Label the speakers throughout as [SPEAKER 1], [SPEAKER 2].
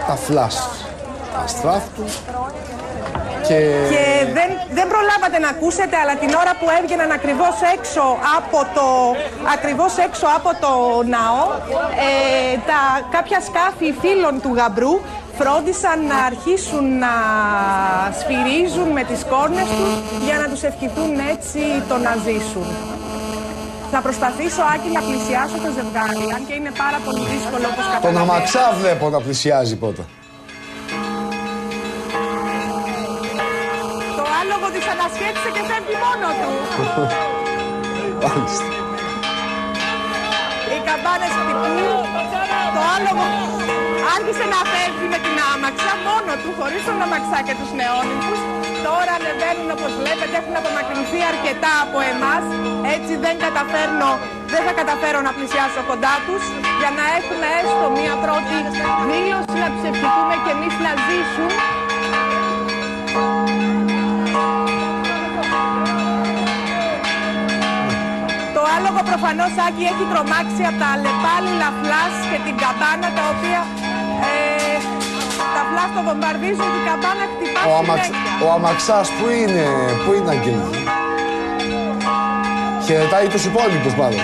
[SPEAKER 1] Τα φλάς αστράφτου. Και
[SPEAKER 2] δεν προλάβατε να ακούσετε, αλλά την ώρα που έβγαιναν ακριβώς έξω από το ναό, κάποια σκάφη φίλων του γαμπρού φρόντισαν να αρχίσουν να σφυρίζουν με τις κόρνες τους για να τους ευχηθούν έτσι το να ζήσουν. Θα προσπαθήσω, Άκη, να πλησιάσω το ζευγάρι, αν και είναι πάρα πολύ δύσκολο όπως καταλαβαίνετε.
[SPEAKER 1] Τον αμαξά βλέπω να πλησιάζει πρώτα.
[SPEAKER 2] Το άλογο της ανασχέτησε και φεύγει μόνο του. Οι καμπάνες χτυπούν. Το άλογο άρχισε να φεύγει με την άμαξα μόνο του, χωρίς τον αμαξά και τους νεόνυμφους. Τώρα ανεβαίνουν, όπως βλέπετε, έχουν απομακρυνθεί αρκετά από εμάς. Έτσι δεν θα καταφέρω να πλησιάσω κοντά τους, για να έχουμε έστω μία πρώτη δήλωση, να τους ευχηθούμε και εμείς να ζήσουν. Το άλογο προφανώς, Άκη, έχει τρομάξει από τα αλλεπάλληλα φλάς και την καμπάνα, τα οποία τα φλάς το βομβαρδίζουν, την καμπάνα χτυπά συνέχεια.
[SPEAKER 1] Ο αμαξάς που είναι Αγγέλη? Χαιρετάει τους υπόλοιπους μάλλον.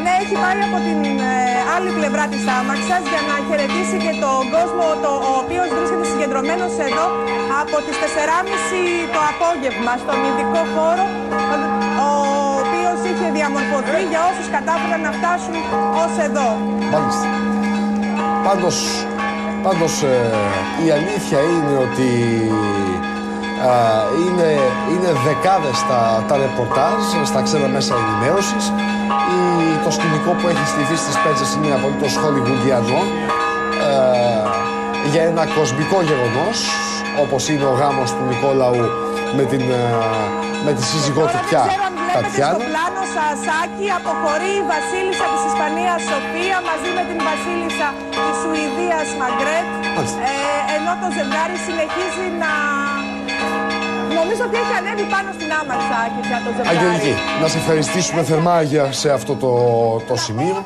[SPEAKER 2] Ναι, έχει πάει από την άλλη πλευρά της άμαξας για να χαιρετήσει και τον κόσμο, ο οποίος βρίσκεται συγκεντρωμένος εδώ από τις 4:30 το απόγευμα στον ειδικό χώρο, ο οποίος είχε διαμορφωθεί για όσους κατάφεραν να φτάσουν ως εδώ.
[SPEAKER 1] Μάλιστα. Πάντως η αλήθεια είναι ότι είναι δεκάδες τα ρεπορτάζ στα ξένα μέσα ενημέρωσης. Το σκηνικό που έχει στηθεί στις Πέτσες είναι απολύτως χολιγουντιανό για ένα κοσμικό γεγονός, όπως είναι ο γάμος του Νικόλαου με τη σύζυγό του πια, Τατιάνα.
[SPEAKER 2] Στο πλάνο σας, Άκη, αποχωρεί η βασίλισσα της Ισπανίας Σοφία μαζί με την βασίλισσα της Σουηδίας Μαγκρέτ, ενώ το ζευγάρι συνεχίζει να... Νομίζω ότι έχει ανέβει πάνω στην άμαξα, Άκη, για το ζευγάρι.
[SPEAKER 1] Αγγελική, να σε ευχαριστήσουμε θερμά σε αυτό το σημείο.